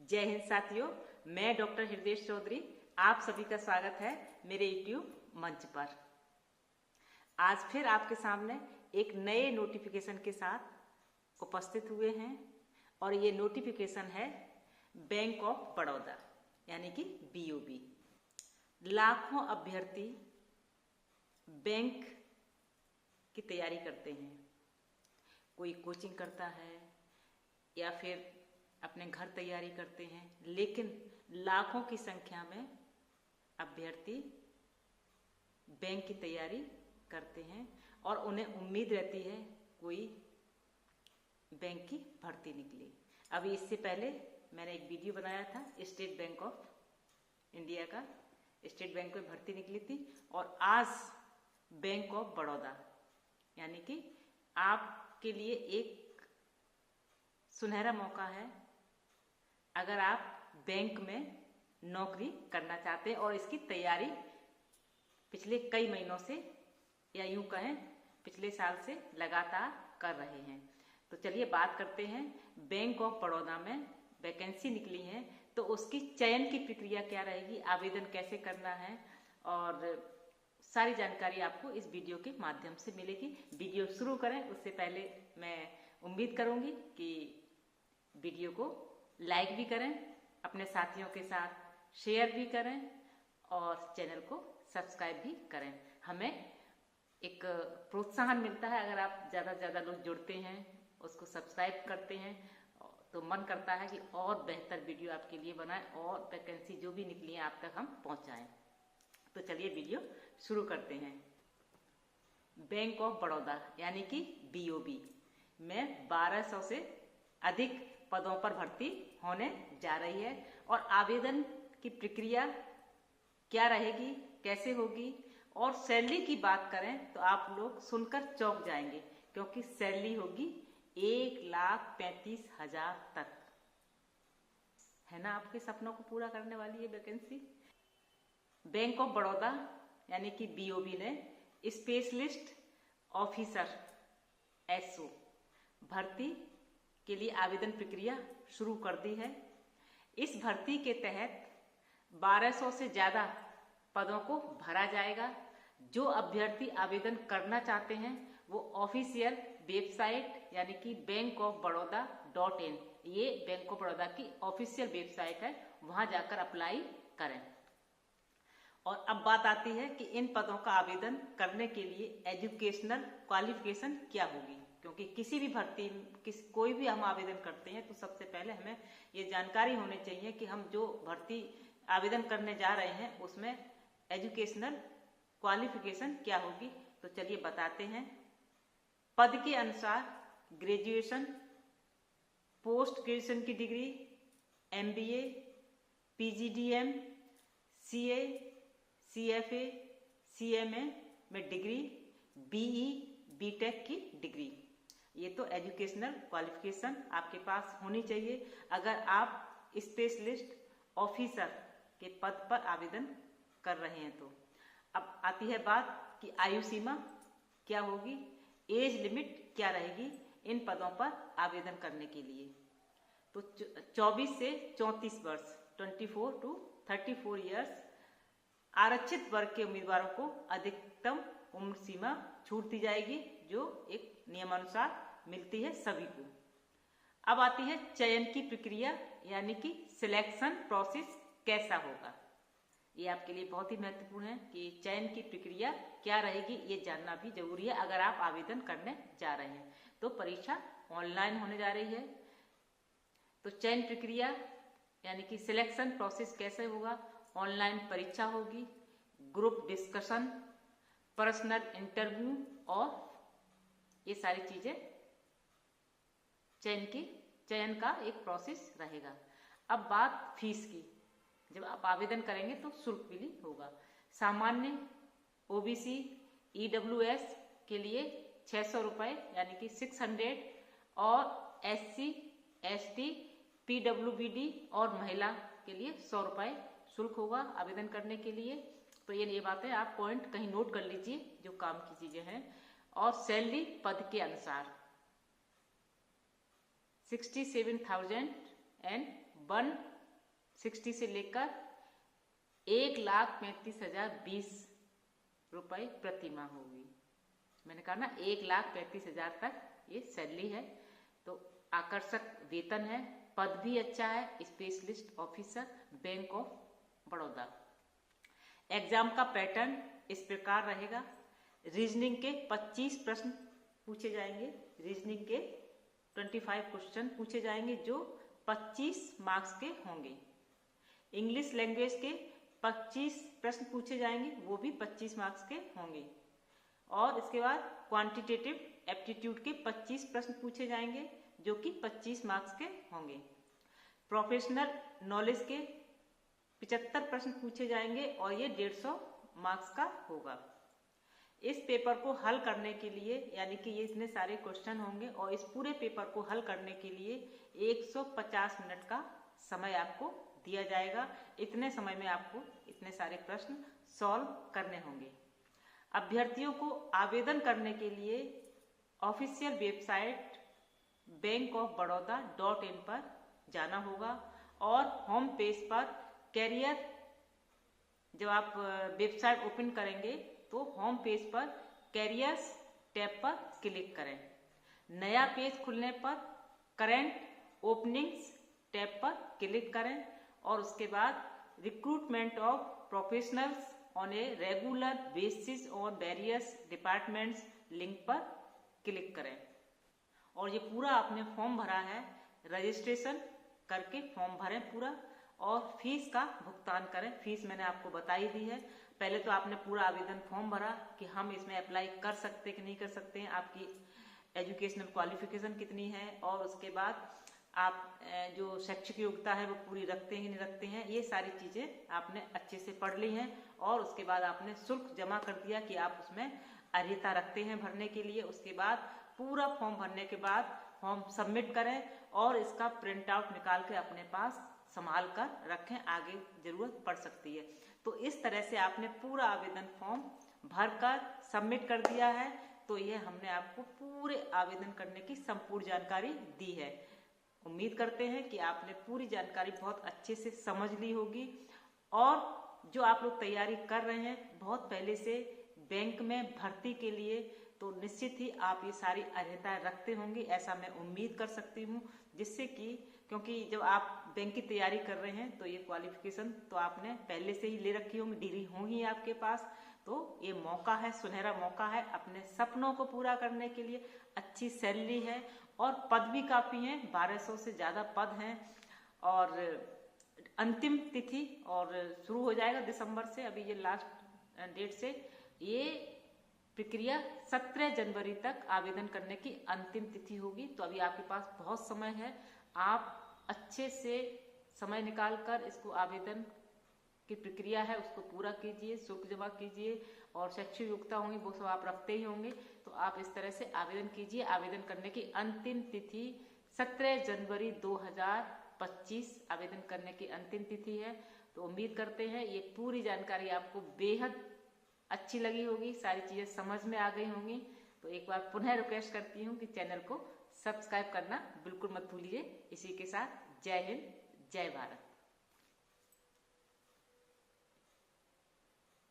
जय हिंद साथियों, मैं डॉक्टर हृदय चौधरी आप सभी का स्वागत है मेरे यूट्यूब मंच पर। आज फिर आपके सामने एक नए नोटिफिकेशन के साथ उपस्थित हुए हैं और ये नोटिफिकेशन है बैंक ऑफ बड़ौदा यानी कि BOB। लाखों अभ्यर्थी बैंक की तैयारी करते हैं, कोई कोचिंग करता है या फिर अपने घर तैयारी करते हैं, लेकिन लाखों की संख्या में अभ्यर्थी बैंक की तैयारी करते हैं और उन्हें उम्मीद रहती है कोई बैंक की भर्ती निकले। अभी इससे पहले मैंने एक वीडियो बनाया था स्टेट बैंक ऑफ इंडिया का, स्टेट बैंक में भर्ती निकली थी और आज बैंक ऑफ बड़ौदा यानी कि आपके लिए एक सुनहरा मौका है अगर आप बैंक में नौकरी करना चाहते हैं और इसकी तैयारी पिछले कई महीनों से या यूं कहें पिछले साल से लगातार कर रहे हैं। तो चलिए बात करते हैं, बैंक ऑफ बड़ौदा में वैकेंसी निकली है तो उसकी चयन की प्रक्रिया क्या रहेगी, आवेदन कैसे करना है और सारी जानकारी आपको इस वीडियो के माध्यम से मिलेगी। वीडियो शुरू करें उससे पहले मैं उम्मीद करूंगी कि वीडियो को लाइक भी करें, अपने साथियों के साथ शेयर भी करें और चैनल को सब्सक्राइब भी करें। हमें एक प्रोत्साहन मिलता है अगर आप ज़्यादा से ज़्यादा लोग जुड़ते हैं, उसको सब्सक्राइब करते हैं तो मन करता है कि और बेहतर वीडियो आपके लिए बनाएं और वैकेंसी जो भी निकली है आप तक हम पहुंचाएं। तो चलिए वीडियो शुरू करते हैं। बैंक ऑफ बड़ौदा यानी कि BOB में 1200 से अधिक पदों पर भर्ती होने जा रही है और आवेदन की प्रक्रिया क्या रहेगी, कैसे होगी और सैलरी की बात करें तो आप लोग सुनकर चौंक जाएंगे क्योंकि सैलरी होगी 1,35,000 तक। है ना, आपके सपनों को पूरा करने वाली है वैकेंसी। बैंक ऑफ बड़ौदा यानी कि BOB ने स्पेशलिस्ट ऑफिसर SO भर्ती के लिए आवेदन प्रक्रिया शुरू कर दी है। इस भर्ती के तहत 1200 से ज्यादा पदों को भरा जाएगा। जो अभ्यर्थी आवेदन करना चाहते हैं वो ऑफिशियल वेबसाइट यानी कि bankofbaroda.in, ये बैंक ऑफ बड़ौदा की ऑफिशियल वेबसाइट है, वहां जाकर अप्लाई करें। और अब बात आती है कि इन पदों का आवेदन करने के लिए एजुकेशनल क्वालिफिकेशन क्या होगी, क्योंकि किसी भी भर्ती कोई भी हम आवेदन करते हैं तो सबसे पहले हमें ये जानकारी होनी चाहिए कि हम जो भर्ती आवेदन करने जा रहे हैं उसमें एजुकेशनल क्वालिफिकेशन क्या होगी। तो चलिए बताते हैं। पद के अनुसार ग्रेजुएशन, पोस्ट ग्रेजुएशन की degree, MBA, PGDM, CA, CFA, CMA में डिग्री, BE, BTech की डिग्री, ये तो एजुकेशनल क्वालिफिकेशन आपके पास होनी चाहिए अगर आप स्पेशलिस्ट ऑफिसर के पद पर आवेदन कर रहे हैं। तो अब आती है बात कि आयु सीमा क्या होगी, एज लिमिट क्या रहेगी इन पदों पर आवेदन करने के लिए। तो 24 से 34 वर्ष 24 to 34 ईयर्स आरक्षित वर्ग के उम्मीदवारों को अधिकतम उम्र सीमा छूट दी जाएगी जो एक नियमानुसार मिलती है सभी को। अब आती है चयन की प्रक्रिया यानी कि सिलेक्शन प्रोसेस कैसा होगा। ये आपके लिए बहुत ही महत्वपूर्ण है कि चयन की प्रक्रिया क्या रहेगी, ये जानना भी जरूरी है अगर आप आवेदन करने जा रहे हैं। तो परीक्षा ऑनलाइन होने जा रही है। तो चयन प्रक्रिया यानी कि सिलेक्शन प्रोसेस कैसे होगा, ऑनलाइन परीक्षा होगी, ग्रुप डिस्कशन, पर्सनल इंटरव्यू और ये सारी चीजें चयन का एक प्रोसेस रहेगा। अब बात फीस की, जब आप आवेदन करेंगे तो शुल्क भी होगा। सामान्य OBC EWS के लिए 600 रुपये यानी कि 600 और SC ST PWBD और महिला के लिए 100 रुपये शुल्क होगा आवेदन करने के लिए। तो ये बातें आप पॉइंट कहीं नोट कर लीजिए जो काम की चीजें हैं। और सैलरी पद के अनुसार 67,000 and 1 60 से लेकर 1,35,020 रुपए प्रति माह होगी। मैंने कहा ना 1,35,000 तक ये सैलरी है। तो आकर्षक वेतन है, पद भी अच्छा है, specialist officer, bank of Baroda. Exam का पैटर्न इस प्रकार रहेगा। रीजनिंग के 25 प्रश्न पूछे जाएंगे। रीजनिंग के 25 क्वेश्चन पूछे जाएंगे जो 25 मार्क्स के होंगे। इंग्लिश लैंग्वेज के 25 प्रश्न पूछे जाएंगे, वो भी 25 मार्क्स के होंगे। और इसके बाद क्वांटिटेटिव एप्टीट्यूड के 25 प्रश्न पूछे जाएंगे जो कि 25 मार्क्स के होंगे। प्रोफेशनल नॉलेज के 75 प्रश्न पूछे जाएंगे और ये 150 मार्क्स का होगा। इस पेपर को हल करने के लिए, यानी कि ये इतने सारे क्वेश्चन होंगे और इस पूरे पेपर को हल करने के लिए 150 मिनट का समय आपको दिया जाएगा। इतने समय में आपको इतने सारे प्रश्न सॉल्व करने होंगे। अभ्यर्थियों को आवेदन करने के लिए ऑफिशियल वेबसाइट bankofbaroda.in पर जाना होगा और होम पेज पर कैरियर, जब आप वेबसाइट ओपन करेंगे तो होम पेज पर कैरियर्स टैब पर क्लिक करें। नया पेज खुलने पर करेंट ओपनिंग्स टैब पर क्लिक करें और उसके बाद recruitment of professionals on a regular basis on various departments link पर क्लिक करें। और ये पूरा आपने फॉर्म भरा है, रजिस्ट्रेशन करके फॉर्म भरें पूरा और फीस का भुगतान करें। फीस मैंने आपको बताई दी है। पहले तो आपने पूरा आवेदन फॉर्म भरा कि हम इसमें अप्लाई कर सकते कि नहीं कर सकते हैं, आपकी एजुकेशनल क्वालिफिकेशन कितनी है और उसके बाद आप जो शैक्षिक योग्यता है वो पूरी रखते हैं कि नहीं रखते हैं, ये सारी चीजें आपने अच्छे से पढ़ ली हैं। और उसके बाद आपने शुल्क जमा कर दिया कि आप उसमें अर्हता रखते हैं भरने के लिए। उसके बाद पूरा फॉर्म भरने के बाद फॉर्म सबमिट करें और इसका प्रिंट आउट निकाल के अपने पास संभाल कर रखें, आगे जरूरत पड़ सकती है। तो इस तरह से आपने पूरा आवेदन फॉर्म भरकर सबमिट कर दिया है। तो ये हमने आपको पूरे आवेदन करने की संपूर्ण जानकारी दी है। उम्मीद करते हैं कि आपने पूरी जानकारी बहुत अच्छे से समझ ली होगी। और जो आप लोग तैयारी कर रहे हैं बहुत पहले से बैंक में भर्ती के लिए, तो निश्चित ही आप ये सारी अर्हताएं रखते होंगे, ऐसा मैं उम्मीद कर सकती हूँ। जिससे कि क्योंकि जब आप बैंक की तैयारी कर रहे हैं तो ये क्वालिफिकेशन तो आपने पहले से ही ले रखी होंगी, डिग्री होंगी आपके पास। तो ये मौका है, सुनहरा मौका है अपने सपनों को पूरा करने के लिए। अच्छी सैलरी है और पद भी काफी हैं, 1200 से ज्यादा पद हैं। और अंतिम तिथि और शुरू हो जाएगा दिसंबर से, अभी ये लास्ट डेट से ये प्रक्रिया 17 जनवरी तक आवेदन करने की अंतिम तिथि होगी। तो अभी आपके पास बहुत समय है, आप अच्छे से समय निकालकर इसको आवेदन की प्रक्रिया है उसको पूरा कीजिए, शुल्क जमा कीजिए और शैक्षिक योग्यता होंगी वो सब आप रखते ही होंगे। तो आप इस तरह से आवेदन कीजिए। आवेदन करने की अंतिम तिथि 17 जनवरी 2025 आवेदन करने की अंतिम तिथि है। तो उम्मीद करते हैं ये पूरी जानकारी आपको बेहद अच्छी लगी होगी, सारी चीजें समझ में आ गई होंगी। तो एक बार पुनः रिक्वेस्ट करती हूँ कि चैनल को सब्सक्राइब करना बिल्कुल मत भूलिए। इसी के साथ जय हिंद, जय भारत।